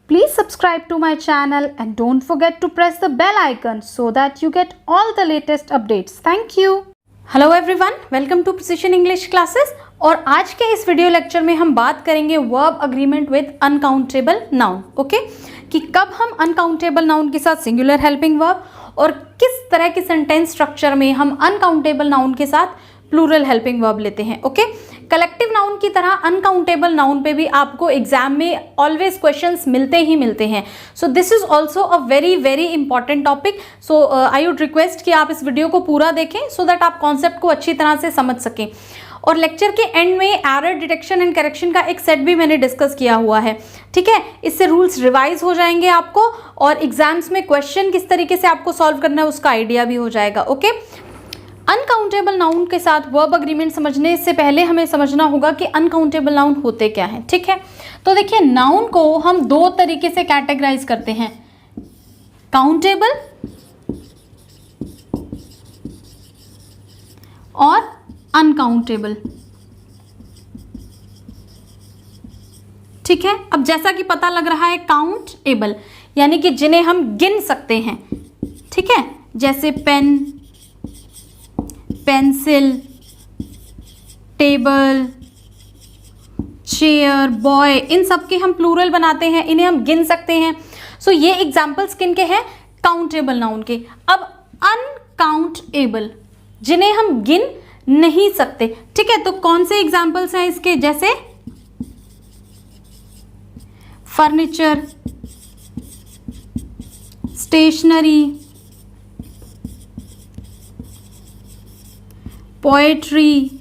Please subscribe to my channel and don't forget to press the bell icon so that you get all the latest updates. Thank you. Hello everyone, welcome to Precision English classes. और आज के इस video lecture में हम बात करेंगे verb agreement with uncountable noun. Okay, कि कब हम अनकाउंटेबल नाउन के साथ सिंगुलर हेल्पिंग वर्ब और किस तरह के सेंटेंस स्ट्रक्चर में हम अनकाउंटेबल नाउन के साथ प्लूरल हेल्पिंग वर्ब लेते हैं। ओके, कलेक्टिव नाउन की तरह अनकाउंटेबल नाउन पे भी आपको एग्जाम में ऑलवेज क्वेश्चंस मिलते ही मिलते हैं। So this is also a very very important topic. So I would request कि आप इस वीडियो को पूरा देखें सो दैट आप कॉन्सेप्ट को अच्छी तरह से समझ सकें। और लेक्चर के एंड में एरर डिटेक्शन एंड करेक्शन का एक सेट भी मैंने डिस्कस किया हुआ है। ठीक है, इससे रूल्स रिवाइज हो जाएंगे आपको और एग्जाम्स में क्वेश्चन किस तरीके से आपको सॉल्व करना है उसका आइडिया भी हो जाएगा। ओके, अनकाउंटेबल नाउन के साथ वर्ब अग्रीमेंट समझने से पहले हमें समझना होगा कि अनकाउंटेबल नाउन होते क्या हैं। ठीक है, तो देखिए नाउन को हम दो तरीके से कैटेगराइज करते हैं, काउंटेबल और अनकाउंटेबल। ठीक है, अब जैसा कि पता लग रहा है काउंटेबल यानी कि जिन्हें हम गिन सकते हैं। ठीक है, जैसे pen, pencil, table, chair, boy, इन सब के हम प्लूरल बनाते हैं, इन्हें हम गिन सकते हैं। सो ये एग्जाम्पल्स किन के हैं? काउंटेबल नाउन के। अब अनकाउंटेबल जिन्हें हम गिन नहीं सकते। ठीक है, तो कौन से एग्जाम्पल्स हैं इसके? जैसे furniture, stationery, poetry,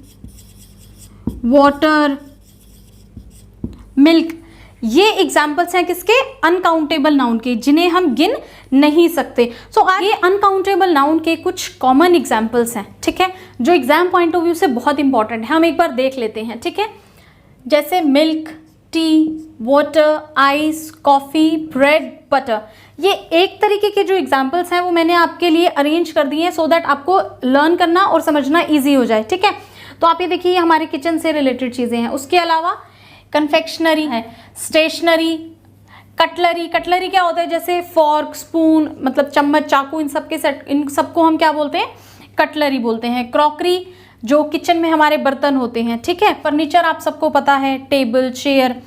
water, milk. ये एग्जाम्पल्स हैं किसके? अनकाउंटेबल नाउन के, जिन्हें हम गिन नहीं सकते। सो ये अनकाउंटेबल नाउन के कुछ कॉमन एग्जाम्पल्स हैं। ठीक है, जो एग्जाम पॉइंट ऑफ व्यू से बहुत इंपॉर्टेंट है, हम एक बार देख लेते हैं। ठीक है, जैसे milk, T, water, ice, coffee, bread, butter. ये एक तरीके के जो एग्जाम्पल्स हैं वो मैंने आपके लिए अरेंज कर दिए हैं सो दैट आपको लर्न करना और समझना इजी हो जाए। ठीक है, तो आप ये देखिए ये हमारे किचन से रिलेटेड चीज़ें हैं। उसके अलावा कन्फेक्शनरी है, स्टेशनरी, कटलरी। कटलरी क्या होता है? जैसे फॉर्क, स्पून, मतलब चम्मच, चाकू, इन सब के सेट, इन सबको हम क्या बोलते हैं? कटलरी बोलते हैं। क्रॉकरी, जो किचन में हमारे बर्तन होते हैं। ठीक है, फर्नीचर आप सबको पता है, टेबल, चेयर।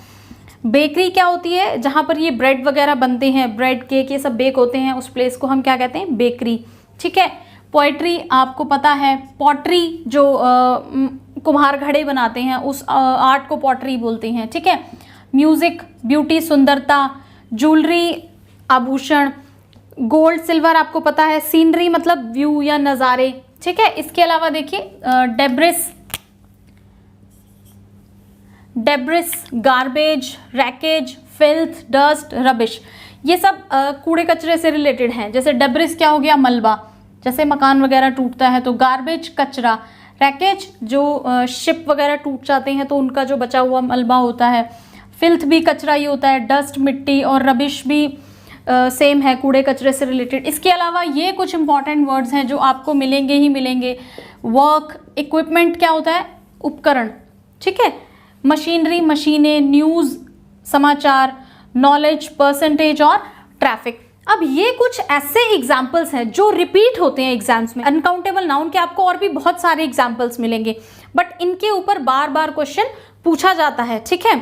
बेकरी क्या होती है? जहाँ पर ये ब्रेड वगैरह बनते हैं, ब्रेड, केक, ये सब बेक होते हैं, उस प्लेस को हम क्या कहते हैं? बेकरी। ठीक है, पोएट्री आपको पता है, पॉटरी जो कुम्हार घड़े बनाते हैं उस आर्ट को पॉटरी बोलते हैं। ठीक है, म्यूजिक, ब्यूटी, सुंदरता, ज्वेलरी, आभूषण, गोल्ड, सिल्वर आपको पता है, सीनरी मतलब व्यू या नज़ारे। ठीक है, इसके अलावा देखिए debris, debris, garbage, wreckage, filth, dust, rubbish. ये सब कूड़े कचरे से रिलेटेड हैं। जैसे डेब्रिस क्या हो गया? मलबा, जैसे मकान वगैरह टूटता है तो गार्बेज कचरा, रैकेज जो शिप वगैरह टूट जाते हैं तो उनका जो बचा हुआ मलबा होता है, फिल्थ भी कचरा ही होता है, डस्ट मिट्टी, और रबिश भी सेम है, कूड़े कचरे से रिलेटेड। इसके अलावा ये कुछ इंपॉर्टेंट वर्ड्स हैं जो आपको मिलेंगे ही मिलेंगे। वर्क, इक्विपमेंट क्या होता है? उपकरण। ठीक है, मशीनरी, मशीनें, न्यूज़, समाचार, नॉलेज, परसेंटेज और ट्रैफिक। अब ये कुछ ऐसे एग्जाम्पल्स हैं जो रिपीट होते हैं एग्जाम्स में। अनकाउंटेबल नाउन के आपको और भी बहुत सारे एग्जाम्पल्स मिलेंगे बट इनके ऊपर बार बार क्वेश्चन पूछा जाता है। ठीक है,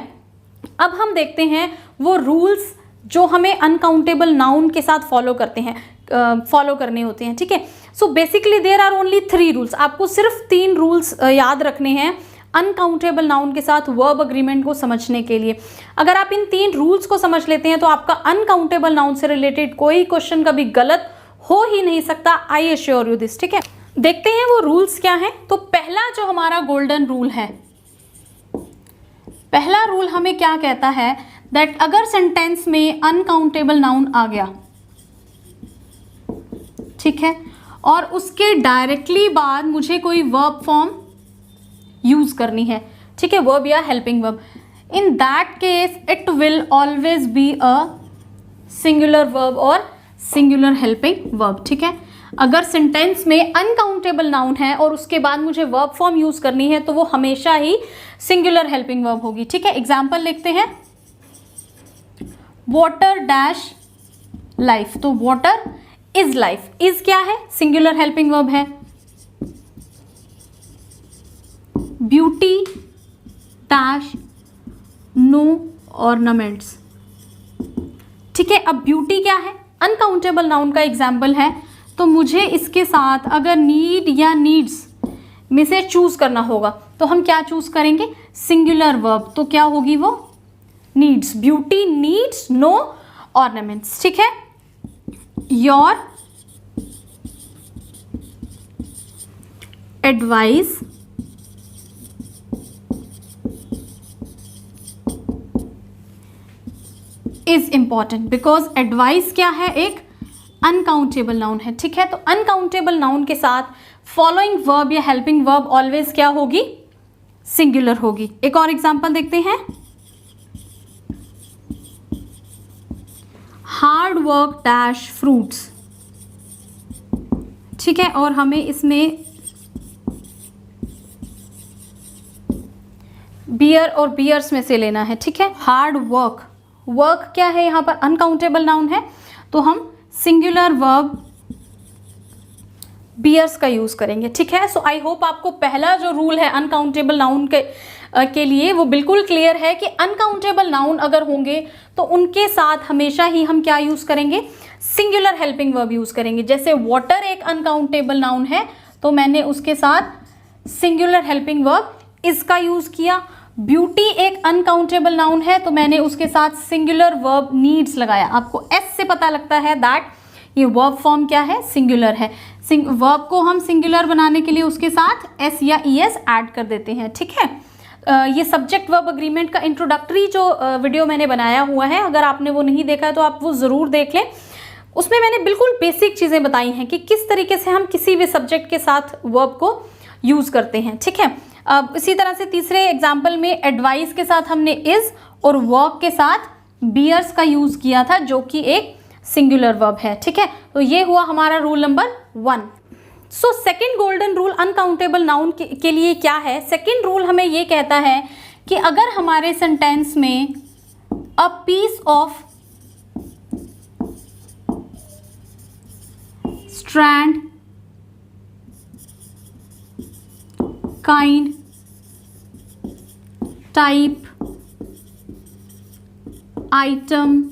अब हम देखते हैं वो रूल्स जो हमें अनकाउंटेबल नाउन के साथ फॉलो करने होते हैं। ठीक है, so basically there are only 3 rules. आपको सिर्फ 3 रूल्स याद रखने हैं अनकाउंटेबल नाउन के साथ वर्ब अग्रीमेंट को समझने के लिए। अगर आप इन 3 रूल्स को समझ लेते हैं तो आपका अनकाउंटेबल नाउन से रिलेटेड कोई क्वेश्चन कभी गलत हो ही नहीं सकता। I assure you this. ठीक है, देखते हैं वो रूल्स क्या हैं। तो पहला जो हमारा गोल्डन रूल है, पहला रूल हमें क्या कहता है? दैट अगर सेंटेंस में अनकाउंटेबल नाउन आ गया, ठीक है, और उसके डायरेक्टली बाद मुझे कोई वर्ब फॉर्म यूज करनी है, ठीक है, वर्ब या helping verb, in that case it will always be a singular verb और सिंगुलर हेल्पिंग वर्ब। ठीक है, अगर सेंटेंस में अनकाउंटेबल नाउन है और उसके बाद मुझे वर्ब फॉर्म यूज करनी है तो वो हमेशा ही सिंगुलर हेल्पिंग वर्ब होगी। ठीक है, एग्जाम्पल लिखते हैं। वाटर डैश लाइफ, तो वाटर इज लाइफ। इज क्या है? सिंगुलर हेल्पिंग वर्ब है। ब्यूटी डैश नो ऑर्नामेंट्स, ठीक है। अब ब्यूटी क्या है? अनकाउंटेबल नाउन का एग्जाम्पल है, तो मुझे इसके साथ अगर नीड या नीड्स में से चूज करना होगा तो हम क्या चूज करेंगे? सिंगुलर वर्ब, तो क्या होगी वो? Needs. Beauty needs no ornaments, ठीक है। Your advice is important, because advice क्या है? एक अनकाउंटेबल नाउन है, ठीक है। तो अनकाउंटेबल नाउन के साथ फॉलोइंग वर्ब या हेल्पिंग वर्ब ऑलवेज क्या होगी? सिंगुलर होगी। एक और एग्जांपल देखते हैं। हार्ड वर्क डैश फ्रूट्स, ठीक है। और हमें इसमें बियर और बियर्स में से लेना है, ठीक है। हार्ड वर्क, वर्क क्या है? यहाँ पर अनकाउंटेबल नाउन है, तो हम सिंगुलर वर्ब बियर्स का यूज करेंगे, ठीक है। सो आई होप आपको पहला जो रूल है अनकाउंटेबल नाउन के लिए वो बिल्कुल क्लियर है कि अनकाउंटेबल नाउन अगर होंगे तो उनके साथ हमेशा ही हम क्या यूज करेंगे? सिंगुलर हेल्पिंग वर्ब यूज करेंगे। जैसे वाटर एक अनकाउंटेबल नाउन है, तो मैंने उसके साथ सिंगुलर हेल्पिंग वर्ब इसका यूज किया। ब्यूटी एक अनकाउंटेबल नाउन है, तो मैंने उसके साथ सिंगुलर वर्ब नीड्स लगाया। आपको एस से पता लगता है दैट ये वर्ब फॉर्म क्या है? सिंगुलर है। वर्ब को हम सिंगुलर बनाने के लिए उसके साथ एस या ई एस ऐड कर देते हैं, ठीक है। ये सब्जेक्ट वर्ब अग्रीमेंट का इंट्रोडक्टरी जो वीडियो मैंने बनाया हुआ है, अगर आपने वो नहीं देखा है तो आप वो ज़रूर देख लें। उसमें मैंने बिल्कुल बेसिक चीज़ें बताई हैं कि किस तरीके से हम किसी भी सब्जेक्ट के साथ वर्ब को यूज़ करते हैं, ठीक है। अब इसी तरह से तीसरे एग्जाम्पल में एडवाइस के साथ हमने इज और वर्क के साथ बियर्स का यूज़ किया था, जो कि एक सिंगुलर वर्ब है, ठीक है। तो ये हुआ हमारा rule number 1। So second golden rule uncountable noun के लिए क्या है? सेकेंड रूल हमें ये कहता है कि अगर हमारे सेंटेंस में a piece of strand, kind, type, item,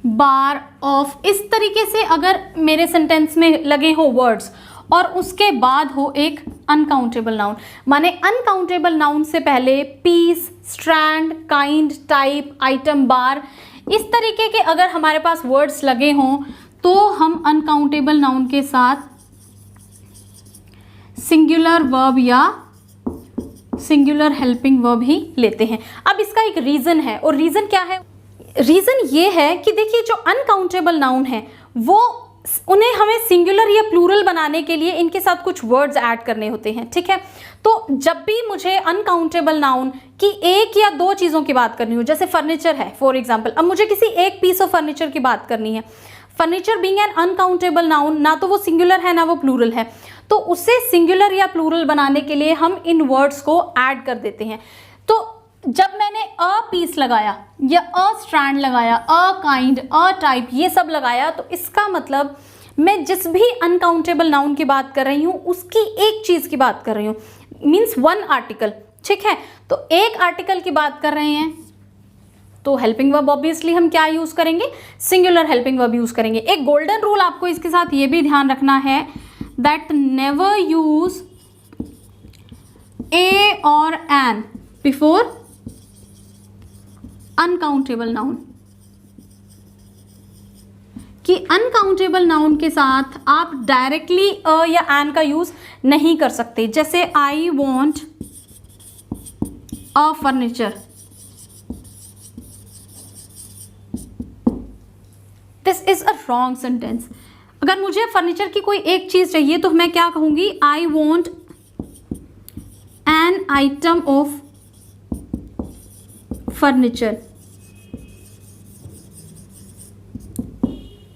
bar, of, इस तरीके से अगर मेरे सेंटेंस में लगे हो वर्ड्स और उसके बाद हो एक अनकाउंटेबल नाउन, माने अनकाउंटेबल नाउन से पहले piece, strand, kind, type, item, bar, इस तरीके के अगर हमारे पास वर्ड्स लगे हों तो हम अनकाउंटेबल नाउन के साथ सिंगुलर वर्ब या सिंगुलर हेल्पिंग वर्ब ही लेते हैं। अब इसका एक रीज़न है, और रीज़न क्या है? रीज़न ये है कि देखिए जो अनकाउंटेबल नाउन है वो उन्हें हमें सिंगुलर या प्लूरल बनाने के लिए इनके साथ कुछ वर्ड्स ऐड करने होते हैं, ठीक है। तो जब भी मुझे अनकाउंटेबल नाउन की एक या दो चीज़ों की बात करनी हो, जैसे फर्नीचर है फॉर एग्जांपल, अब मुझे किसी एक पीस ऑफ फर्नीचर की बात करनी है, furniture being an uncountable noun, ना तो वो सिंगुलर है ना वो प्लूरल है, तो उसे सिंगुलर या प्लूरल बनाने के लिए हम इन वर्ड्स को ऐड कर देते हैं। तो जब मैंने अ पीस लगाया या अ स्ट्रैंड लगाया, अ काइंड, अ टाइप, ये सब लगाया, तो इसका मतलब मैं जिस भी अनकाउंटेबल नाउन की बात कर रही हूँ उसकी एक चीज़ की बात कर रही हूँ, मीन्स वन आर्टिकल, ठीक है। तो एक आर्टिकल की बात कर रहे हैं तो हेल्पिंग वर्ब ऑब्वियसली हम क्या यूज़ करेंगे? सिंगुलर हेल्पिंग वर्ब यूज़ करेंगे। एक गोल्डन रूल आपको इसके साथ ये भी ध्यान रखना है दैट नेवर यूज ए और एन बिफोर अनकाउंटेबल नाउन, कि अनकाउंटेबल नाउन के साथ आप डायरेक्टली अ या एन का यूज नहीं कर सकते। जैसे I want a furniture, this is a wrong sentence. अगर मुझे फर्नीचर की कोई एक चीज चाहिए तो मैं क्या कहूंगी? I want an item of furniture,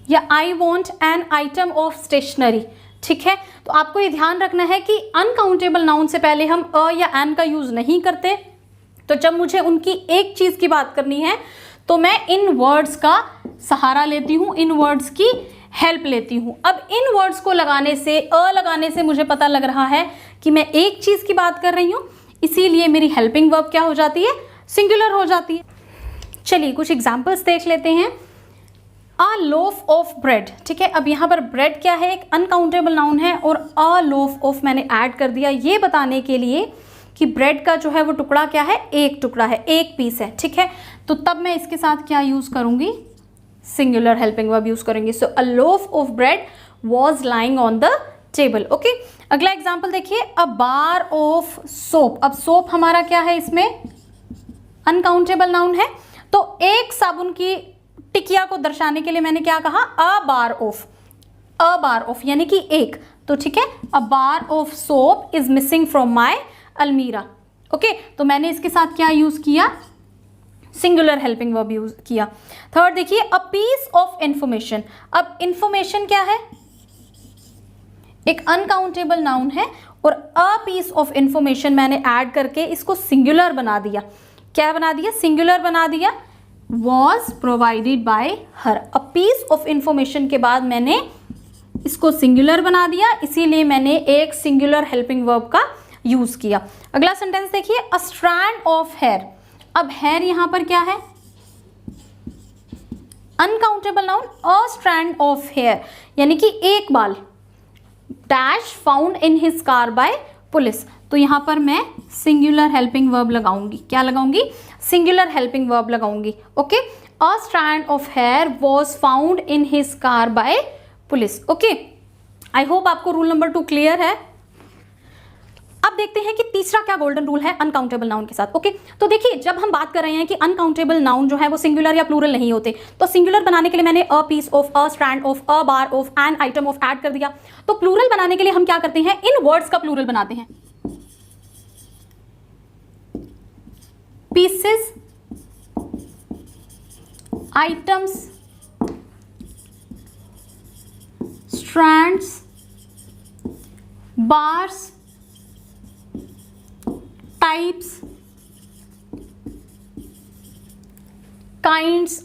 या I want an item of stationery, ठीक है। तो आपको ये ध्यान रखना है कि अनकाउंटेबल नाउन से पहले हम अ या एन का यूज नहीं करते। तो जब मुझे उनकी एक चीज की बात करनी है तो मैं इन वर्ड्स का सहारा लेती हूँ, इन वर्ड्स की हेल्प लेती हूँ। अब इन वर्ड्स को लगाने से, लगाने से मुझे पता लग रहा है कि मैं एक चीज़ की बात कर रही हूँ, इसीलिए मेरी हेल्पिंग वर्ब क्या हो जाती है, सिंगुलर हो जाती है। चलिए कुछ एग्जाम्पल्स देख लेते हैं। अ लोफ ऑफ ब्रेड, ठीक है। अब यहाँ पर ब्रेड क्या है, एक अनकाउंटेबल नाउन है और अ लोफ ऑफ मैंने ऐड कर दिया ये बताने के लिए कि ब्रेड का जो है वो टुकड़ा क्या है, एक टुकड़ा है, एक पीस है, ठीक है। तो तब मैं इसके साथ क्या यूज़ करूँगी, सिंगुलर हेल्पिंग वर्ब यूज़ करेंगे। So a loaf of bread was lying on the table. Okay, अगला एग्जाम्पल देखिए, अ बार ऑफ सोप। अब सोप हमारा क्या है, इसमें अनकाउंटेबल नाउन है, तो एक साबुन की टिकिया को दर्शाने के लिए मैंने क्या कहा, अ bar of, a bar of यानी कि एक, तो ठीक है। A bar of soap is missing from my अलमीरा। ओके, तो मैंने इसके साथ क्या यूज किया, सिंगुलर हेल्पिंग वर्ब यूज किया। थर्ड देखिए, अ पीस ऑफ इंफॉर्मेशन। अब इंफॉर्मेशन क्या है, एक अनकाउंटेबल नाउन है और अ पीस ऑफ इंफॉर्मेशन मैंने ऐड करके इसको सिंगुलर बना दिया। क्या बना दिया, सिंगुलर बना दिया। Was provided by her. A piece of information के बाद मैंने इसको सिंगुलर बना दिया, इसीलिए मैंने एक सिंगुलर हेल्पिंग वर्ब का यूज किया। अगला सेंटेंस देखिए, अ स्ट्रैंड ऑफ हेयर। अब हेयर यहां पर क्या है, uncountable noun, a strand of hair यानी कि एक बाल। Dash found in his car by police, तो यहां पर मैं सिंगुलर हेल्पिंग वर्ब लगाऊंगी। क्या लगाऊंगी, सिंगुलर हेल्पिंग वर्ब लगाऊंगी। Okay, a strand of hair was found in his car by police. Okay, I hope आपको रूल नंबर 2 क्लियर है। अब देखते हैं कि तीसरा क्या गोल्डन रूल है अनकाउंटेबल नाउन के साथ। ओके, तो देखिए जब हम बात कर रहे हैं कि अनकाउंटेबल नाउन जो है वो सिंगुलर या प्लूरल नहीं होते, तो सिंगुलर बनाने के लिए मैंने a piece of, a strand of, a bar of, an item of add कर दिया। तो प्लूरल बनाने के लिए हम क्या करते हैं, इन वर्ड्स का प्लूरल बनाते हैं। Pieces, items, strands, bars, types, kinds,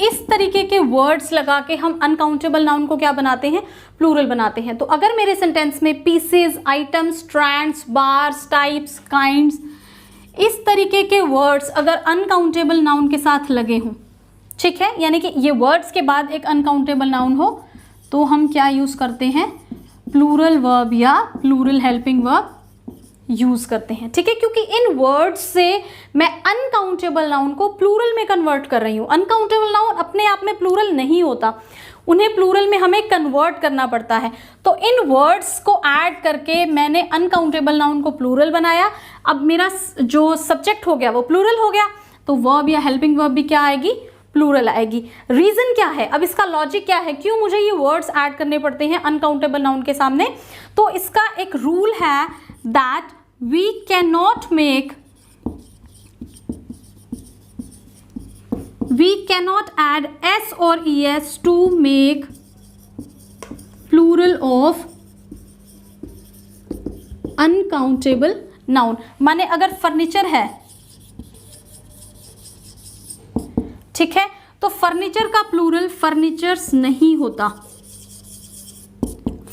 इस तरीके के वर्ड्स लगा के हम अनकाउंटेबल नाउन को क्या बनाते हैं, प्लूरल बनाते हैं। तो अगर मेरे सेंटेंस में pieces, items, strands, bars, types, kinds, इस तरीके के वर्ड्स अगर अनकाउंटेबल नाउन के साथ लगे हों, ठीक है, यानी कि ये वर्ड्स के बाद एक अनकाउंटेबल नाउन हो, तो हम क्या यूज करते हैं, प्लूरल वर्ब या प्लूरल हेल्पिंग वर्ब यूज करते हैं। ठीक है, क्योंकि इन वर्ड्स से मैं अनकाउंटेबल नाउन को प्लूरल में कन्वर्ट कर रही हूं। अनकाउंटेबल नाउन अपने आप में प्लूरल नहीं होता, उन्हें प्लूरल में हमें कन्वर्ट करना पड़ता है। तो इन वर्ड्स को ऐड करके मैंने अनकाउंटेबल नाउन को प्लूरल बनाया। अब मेरा जो सब्जेक्ट हो गया वो प्लूरल हो गया, तो वर्ब या हेल्पिंग वर्ब भी क्या आएगी, प्लूरल आएगी। रीजन क्या है, अब इसका लॉजिक क्या है, क्यों मुझे ये वर्ड्स ऐड करने पड़ते हैं अनकाउंटेबल नाउन के सामने। तो इसका एक रूल है that we cannot add s or es to make plural of uncountable noun। माने अगर फर्नीचर है, ठीक है, तो फर्नीचर का प्लूरल फर्नीचर्स नहीं होता।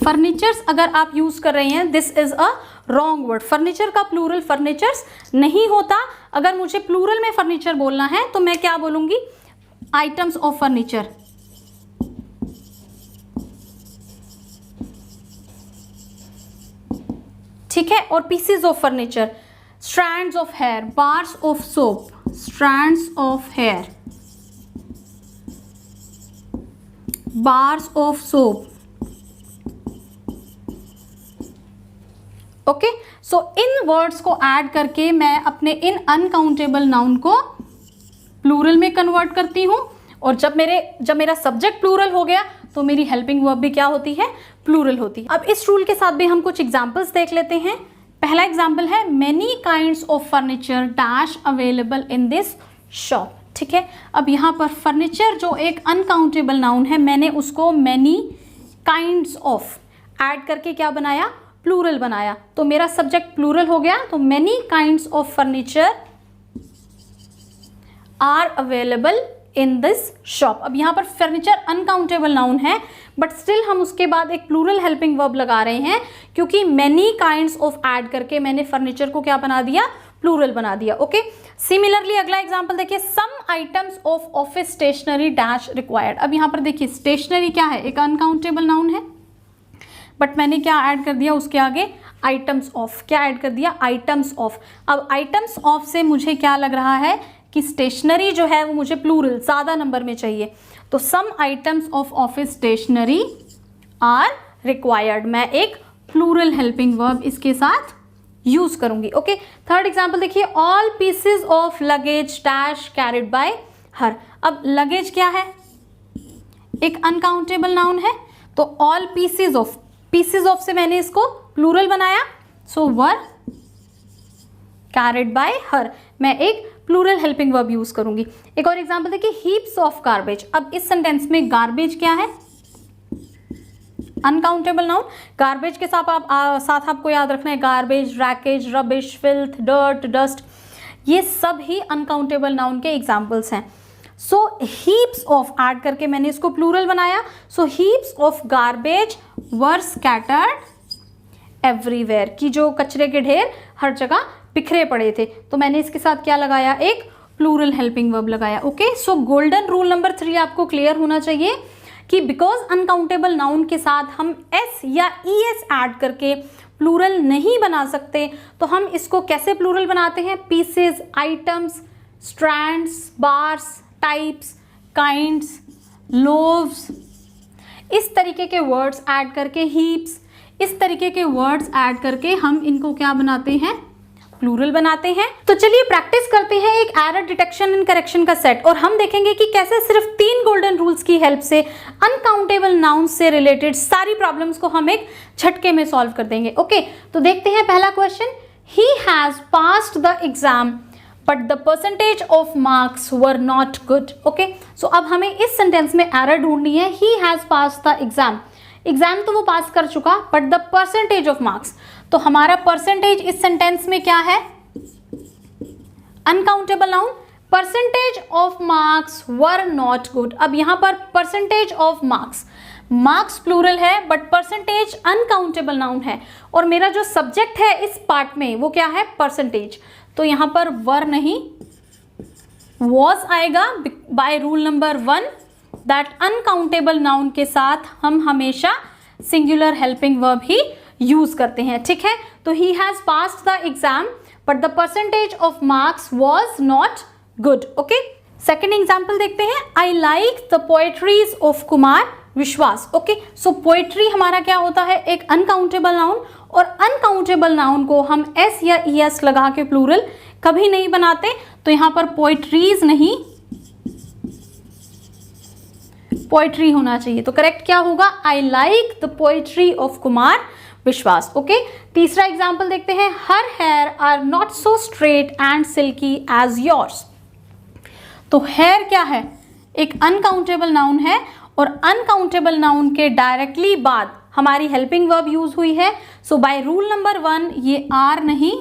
फर्नीचर्स अगर आप यूज कर रहे हैं, this is a wrong word. Furniture का प्लूरल फर्नीचर्स नहीं होता। अगर मुझे प्लूरल में फर्नीचर बोलना है तो मैं क्या बोलूंगी, आइटम्स ऑफ फर्नीचर। ठीक है, और pieces of furniture, strands of hair, bars of soap, strands of hair, bars of soap. Okay, so इन वर्ड्स को ऐड करके मैं अपने इन अनकाउंटेबल नाउन को प्लूरल में कन्वर्ट करती हूं, और जब मेरा सब्जेक्ट प्लूरल हो गया तो मेरी हेल्पिंग वर्ब भी क्या होती है, प्लूरल होती है। अब इस रूल के साथ भी हम कुछ एग्जांपल्स देख लेते हैं। पहला एग्जांपल है, many kinds of furniture dash available in this shop. ठीक है, अब यहाँ पर फर्नीचर जो एक अनकाउंटेबल नाउन है, मैंने उसको मेनी काइंड्स ऑफ ऐड करके क्या बनाया, प्लूरल बनाया। तो मेरा सब्जेक्ट प्लूरल हो गया, तो many kinds of furniture are available in this shop. अब यहाँ पर फर्नीचर अनकाउंटेबल नाउन है, बट स्टिल हम उसके बाद एक प्लूरल हेल्पिंग वर्ब लगा रहे हैं, क्योंकि मैनी काइंड्स ऑफ ऐड करके मैंने फर्नीचर को क्या बना दिया, प्लूरल बना दिया। ओके, सिमिलरली अगला एग्जांपल देखिए, some items of office stationery dash required. अब यहाँ पर देखिए स्टेशनरी क्या है, एक अनकाउंटेबल नाउन है, बट मैंने क्या ऐड कर दिया उसके आगे, आइटम्स ऑफ। क्या ऐड कर दिया, आइटम्स ऑफ। अब आइटम्स ऑफ से मुझे क्या लग रहा है कि स्टेशनरी जो है वो मुझे प्लूरल ज़्यादा नंबर में चाहिए, तो some items of office stationery are required, मैं एक प्लूरल हेल्पिंग वर्ब इसके साथ यूज करूंगी। ओके, थर्ड एग्जांपल देखिए, all pieces of luggage dash carried by her. अब लगेज क्या है, एक अनकाउंटेबल नाउन है, तो all pieces of, pieces of से मैंने इसको प्लूरल बनाया, सो वर कैरिड बाय हर, मैं एक प्लूरल हेल्पिंग वर्ब यूज करूंगी। एक और एग्जांपल देखिए, हीप्स ऑफ गार्बेज। अब इस सेंटेंस में गार्बेज क्या है, अनकाउंटेबल नाउन। गार्बेज के साथ आपको याद रखना है garbage, wreckage, rubbish, filth, dirt, dust, ये सब ही अनकाउंटेबल नाउन के एग्जांपल्स हैं। सो हीप्स ऑफ ऐड करके मैंने इसको प्लूरल बनाया, so heaps of garbage were scattered everywhere, कि जो कचरे के ढेर हर जगह बिखरे पड़े थे, तो मैंने इसके साथ क्या लगाया, एक प्लूरल हेल्पिंग वर्ब लगाया। ओके, सो गोल्डन रूल नंबर 3 आपको क्लियर होना चाहिए कि बिकॉज अनकाउंटेबल नाउन के साथ हम एस या ई एस ऐड करके प्लूरल नहीं बना सकते, तो हम इसको कैसे प्लूरल बनाते हैं, pieces, items, strands, bars, types, kinds, loaves, इस तरीके के वर्ड्स ऐड करके, हीप्स, इस तरीके के वर्ड्स ऐड करके हम इनको क्या बनाते हैं, प्लूरल बनाते हैं। तो चलिए प्रैक्टिस करते हैं एक एरर डिटेक्शन एंड करेक्शन का सेट, और हम देखेंगे कि कैसे सिर्फ 3 गोल्डन रूल्स की हेल्प से अनकाउंटेबल नाउन्स से रिलेटेड सारी प्रॉब्लम्स को हम एक झटके में सॉल्व कर देंगे। ओके, तो देखते हैं पहला question, he has passed the exam but the percentage of marks were not good. Okay, so अब हमें इस सेंटेंस में एरर ढूंढनी है, he has passed the exam, exam तो वो पास कर चुका, but the percentage of marks, तो हमारा परसेंटेज इस सेंटेंस में क्या है, uncountable noun, percentage of marks were not good. अब यहां पर percentage of marks, marks plural है बट परसेंटेज अनकाउंटेबल नाउन है, और मेरा जो सब्जेक्ट है इस पार्ट में वो क्या है, परसेंटेज, तो यहां पर वर नहीं वॉज आएगा। By rule number 1 that uncountable noun के साथ हम हमेशा सिंगुलर हेल्पिंग वर्ब ही यूज करते हैं, ठीक है। तो ही has passed the exam but the percentage of marks was not good. Okay, second example देखते हैं, आई like the poetries of Kumar Vishwas. Okay, so poetry हमारा क्या होता है, एक अनकाउंटेबल नाउन, और अनकाउंटेबल नाउन को हम एस या ई एस लगा के प्लूरल कभी नहीं बनाते, तो यहां पर पोएट्रीज नहीं पोएट्री होना चाहिए, तो करेक्ट क्या होगा, I like the poetry of Kumar Vishwas. Okay, तीसरा एग्जाम्पल देखते हैं, her hair are not so straight and silky as yours. तो हेयर क्या है, एक अनकाउंटेबल नाउन है, और अनकाउंटेबल नाउन के डायरेक्टली बाद हमारी हेल्पिंग वर्ब यूज हुई है, सो बाय रूल नंबर 1 ये आर नहीं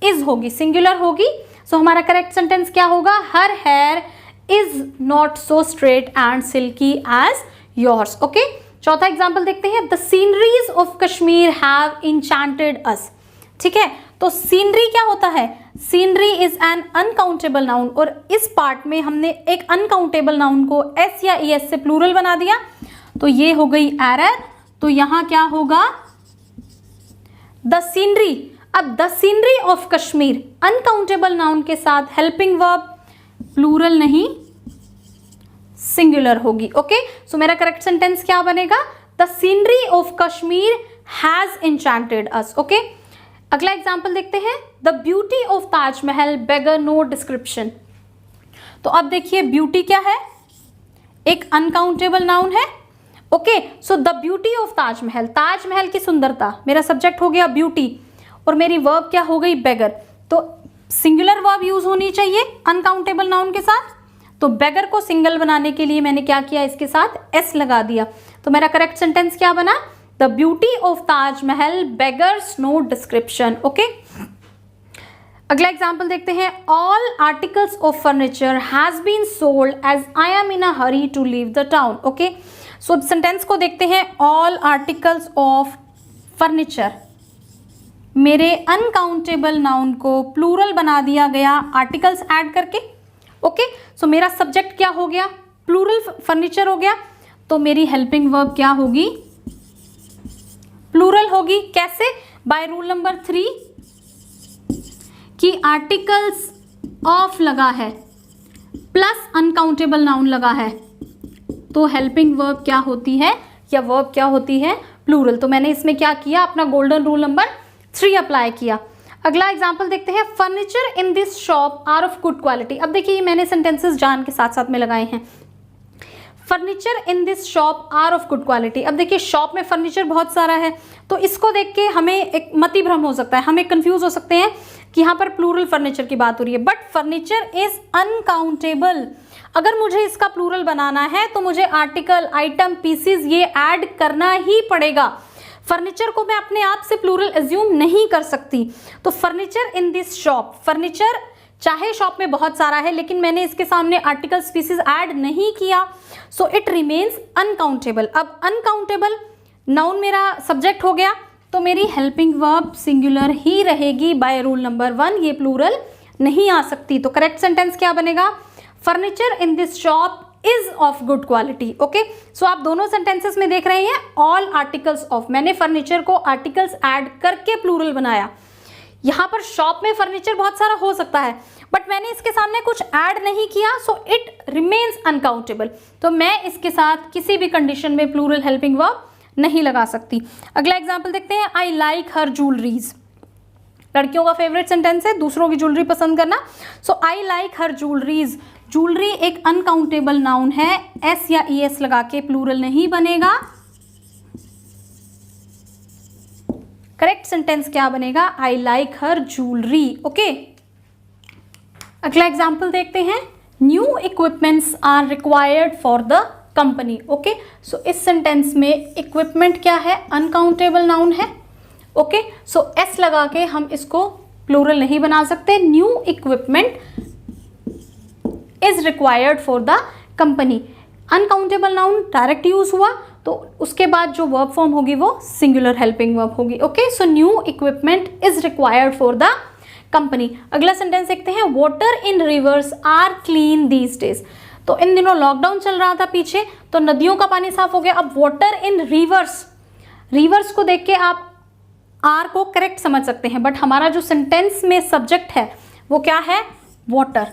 इज होगी, सिंगुलर होगी, सो हमारा करेक्ट सेंटेंस क्या होगा, her hair is not so straight and silky as yours. Okay, चौथा एग्जाम्पल देखते हैं, the sceneries of Kashmir have enchanted us. ठीक है, तो सीनरी क्या होता है, scenery is an uncountable noun, और इस पार्ट में हमने एक अनकाउंटेबल नाउन को एस या ई एस से प्लूरल बना दिया, तो ये हो गई एरर, तो यहां क्या होगा, द सीनरी। अब the scenery of Kashmir uncountable noun के साथ हेल्पिंग वर्ब प्लूरल नहीं सिंगुलर होगी। ओके, सो मेरा करेक्ट सेंटेंस क्या बनेगा, the scenery of Kashmir has enchanted us. Okay, अगला एग्जाम्पल देखते हैं, the beauty of Taj Mahal beggar no description. तो अब देखिए ब्यूटी क्या है, एक अनकाउंटेबल नाउन है। Okay, so the beauty of Taj Mahal, Taj Mahal की सुंदरता, मेरा सब्जेक्ट हो गया ब्यूटी, और मेरी वर्ब क्या हो गई, बेगर, तो सिंगुलर वर्ब यूज होनी चाहिए अनकाउंटेबल नाउन के साथ, तो बेगर को सिंगल बनाने के लिए मैंने क्या किया, इसके साथ एस लगा दिया, तो मेरा करेक्ट सेंटेंस क्या बना, the beauty of Taj Mahal beggars no description. Okay, अगला एग्जाम्पल देखते हैं, all articles of furniture has been sold as I am in a hurry to leave the town. Okay, so sentence को देखते हैं, ऑल आर्टिकल्स ऑफ फर्नीचर, मेरे uncountable noun को plural बना दिया गया आर्टिकल्स ऐड करके। ओके, सो मेरा सब्जेक्ट क्या हो गया, प्लूरल फर्नीचर हो गया, तो मेरी हेल्पिंग वर्ब क्या होगी, प्लूरल होगी। कैसे, बाय रूल नंबर 3 कि आर्टिकल्स ऑफ लगा है प्लस अनकाउंटेबल नाउन लगा है, तो हेल्पिंग वर्ब क्या होती है, या वर्ब क्या होती है, प्लूरल। तो मैंने इसमें क्या किया, अपना गोल्डन रूल नंबर 3 अप्लाई किया। अगला एग्जाम्पल देखते हैं, furniture in this shop are of good quality. अब देखिए मैंने सेंटेंसेस जान के साथ साथ में लगाए हैं, furniture in this shop are of good quality. अब देखिए शॉप में फर्नीचर बहुत सारा है, तो इसको देख के हमें एक मति भ्रम हो सकता है, हमें कंफ्यूज हो सकते हैं कि यहाँ पर प्लूरल फर्नीचर की बात हो रही है, बट फर्नीचर इज अनकाउंटेबल। अगर मुझे इसका प्लूरल बनाना है तो मुझे आर्टिकल, आइटम, पीसीज ये ऐड करना ही पड़ेगा। फर्नीचर को मैं अपने आप से प्लूरल एज्यूम नहीं कर सकती। तो furniture in this shop, furniture चाहे शॉप में बहुत सारा है, लेकिन मैंने इसके सामने आर्टिकल, स्पीसीज ऐड नहीं किया, सो इट रिमेन्स अनकाउंटेबल। अब अनकाउंटेबल नाउन मेरा सब्जेक्ट हो गया, तो मेरी हेल्पिंग वर्ब सिंगुलर ही रहेगी बाय रूल नंबर 1, ये प्लूरल नहीं आ सकती। तो करेक्ट सेंटेंस क्या बनेगा, furniture in this shop is of good quality. Okay, so आप दोनों सेंटेंसेस में देख रहे हैं ऑल आर्टिकल्स ऑफ, मैंने फर्नीचर को आर्टिकल्स ऐड करके प्लूरल बनाया। यहाँ पर शॉप में फर्नीचर बहुत सारा हो सकता है, बट मैंने इसके सामने कुछ ऐड नहीं किया, सो इट रिमेन्स अनकाउंटेबल। तो मैं इसके साथ किसी भी कंडीशन में प्लूरल हेल्पिंग वर्ब नहीं लगा सकती। अगला एग्जाम्पल देखते हैं, आई लाइक हर ज्वेलरीज। लड़कियों का फेवरेट सेंटेंस है दूसरों की ज्वेलरी पसंद करना। So I like her jewelleries, jewellery एक अनकाउंटेबल नाउन है, एस या ई एस लगा के प्लूरल नहीं बनेगा। करेक्ट सेंटेंस क्या बनेगा, I like her jewellery. Okay, अगला एग्जाम्पल देखते हैं, new equipments are required for the company. Okay, so इस सेंटेंस में इक्विपमेंट क्या है, अनकाउंटेबल नाउन है। ओके, सो एस लगा के हम इसको प्लूरल नहीं बना सकते। New equipment is required for the company, uncountable noun direct use हुआ, तो उसके बाद जो वर्ब फॉर्म होगी वो सिंगुलर हेल्पिंग वर्ब होगी। Okay, so new equipment is required for the company. अगला सेंटेंस देखते हैं, water in rivers are clean these days. तो इन दिनों लॉकडाउन चल रहा था पीछे, तो नदियों का पानी साफ हो गया। अब वाटर इन रिवर्स, रिवर्स को देख के आप आर को करेक्ट समझ सकते हैं, बट हमारा जो सेंटेंस में सब्जेक्ट है वो क्या है, वाटर।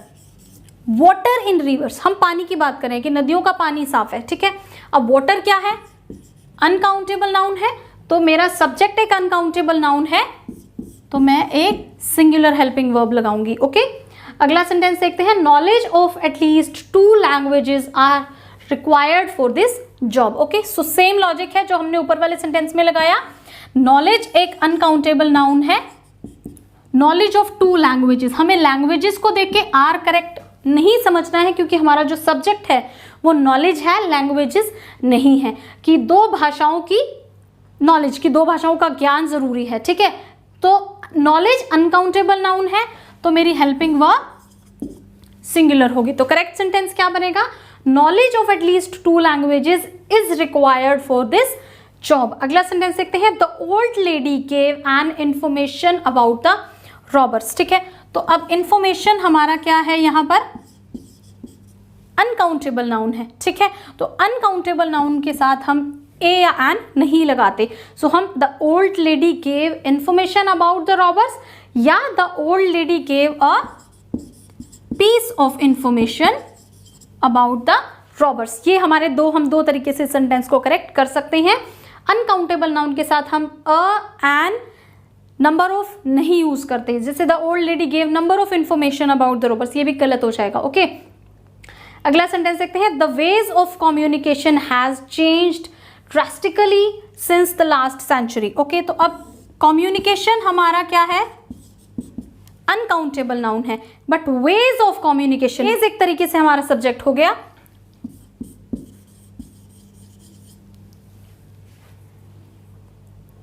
वाटर इन रिवर्स, हम पानी की बात करें कि नदियों का पानी साफ है, ठीक है। अब वाटर क्या है, अनकाउंटेबल नाउन है, तो मेरा सब्जेक्ट एक अनकाउंटेबल नाउन है, तो मैं एक सिंगुलर हेल्पिंग वर्ब लगाऊंगी। ओके, अगला सेंटेंस देखते हैं, knowledge of at least 2 languages are required for this job. Okay, so same logic है जो हमने ऊपर वाले सेंटेंस में लगाया। नॉलेज एक अनकाउंटेबल नाउन है, नॉलेज ऑफ 2 लैंग्वेजेस, हमें लैंग्वेजेस को देख के आर करेक्ट नहीं समझना है, क्योंकि हमारा जो सब्जेक्ट है वो नॉलेज है, लैंग्वेजेस नहीं है। कि 2 भाषाओं की नॉलेज, की 2 भाषाओं का ज्ञान जरूरी है, ठीक है। तो नॉलेज अनकाउंटेबल नाउन है, तो मेरी हेल्पिंग वर्ब सिंगुलर होगी। तो करेक्ट सेंटेंस क्या बनेगा, knowledge of at least 2 languages is required for this job. अगला सेंटेंस देखते हैं, the old lady gave an information about the robbers. ठीक है, तो अब इंफॉर्मेशन हमारा क्या है, यहाँ पर अनकाउंटेबल नाउन है। ठीक है, तो अनकाउंटेबल नाउन के साथ हम ए या एन नहीं लगाते। सो हम the old lady gave information about the robbers या the old lady gave a piece of information about the robbers. ये हमारे हम दो तरीके से सेंटेंस को करेक्ट कर सकते हैं। अनकाउंटेबल नाउन के साथ हम अ एन नंबर ऑफ नहीं यूज करते, जैसे the old lady gave number of information about the robbers, ये भी गलत हो जाएगा। ओके, अगला सेंटेंस देखते हैं, the ways of communication has changed drastically since the last century. Okay, तो अब कम्युनिकेशन हमारा क्या है, अनकाउंटेबल नाउन है, बट वेज ऑफ कम्युनिकेशन एक तरीके से हमारा सब्जेक्ट हो गया।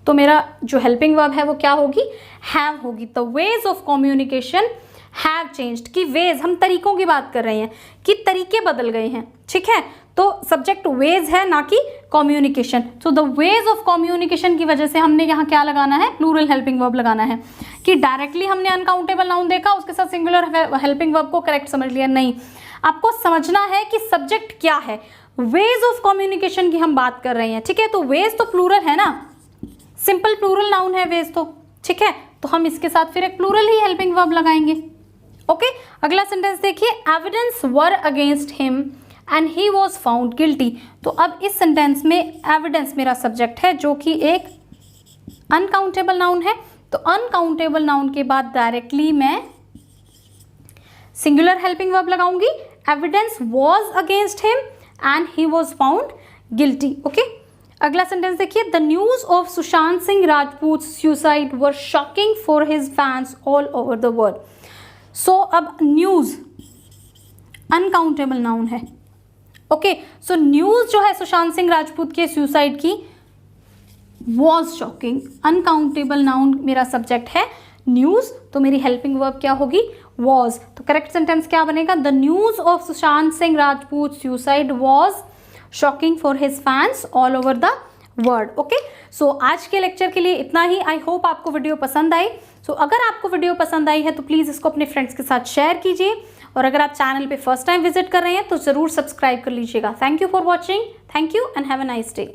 तो मेरा जो हेल्पिंग वर्ब है वो क्या होगी, हैव होगी। The ways of communication have changed, कि वेज, हम तरीकों की बात कर रहे हैं कि तरीके बदल गए हैं, ठीक है। तो सब्जेक्ट वेज है ना कि कम्युनिकेशन। तो द वेज ऑफ कम्युनिकेशन की वजह से हमने यहाँ क्या लगाना है, प्लूरल हेल्पिंग वर्ब लगाना है। कि डायरेक्टली हमने अनकाउंटेबल नाउन देखा, उसके साथ सिंगुलर हेल्पिंग वर्ब को करेक्ट समझ लिया, नहीं, आपको समझना है कि सब्जेक्ट क्या है। वेज ऑफ कम्युनिकेशन की हम बात कर रहे हैं, ठीक है। तो वेज तो प्लूरल है ना, सिंपल प्लूरल नाउन है वेज तो, ठीक है। तो हम इसके साथ फिर एक प्लूरल ही हेल्पिंग वर्ब लगाएंगे। ओके, अगला सेंटेंस देखिए, evidence were against him and he was found guilty. तो अब इस सेंटेंस में एविडेंस मेरा सब्जेक्ट है जो कि एक अनकाउंटेबल नाउन है। तो अनकाउंटेबल नाउन के बाद डायरेक्टली मैं सिंगुलर हेल्पिंग वर्ब लगाऊंगी, evidence was against him and he was found guilty. Okay, अगला सेंटेंस देखिए, the news of Sushant Singh Rajput suicide were shocking for his fans all over the world. So अब news uncountable noun है। Okay, so news जो है सुशांत सिंह राजपूत के suicide की, was shocking, uncountable noun मेरा subject है न्यूज, तो मेरी हेल्पिंग वर्ब क्या होगी, वॉज। तो करेक्ट सेंटेंस क्या बनेगा, the news of Sushant Singh Rajput suicide was shocking for his fans all over the world. Okay, so आज के लेक्चर के लिए इतना ही। आई होप आपको वीडियो पसंद आई। सो अगर आपको वीडियो पसंद आई है तो प्लीज़ इसको अपने फ्रेंड्स के साथ शेयर कीजिए, और अगर आप चैनल पे फर्स्ट टाइम विजिट कर रहे हैं तो ज़रूर सब्सक्राइब कर लीजिएगा। Thank you for watching, thank you and have a nice day.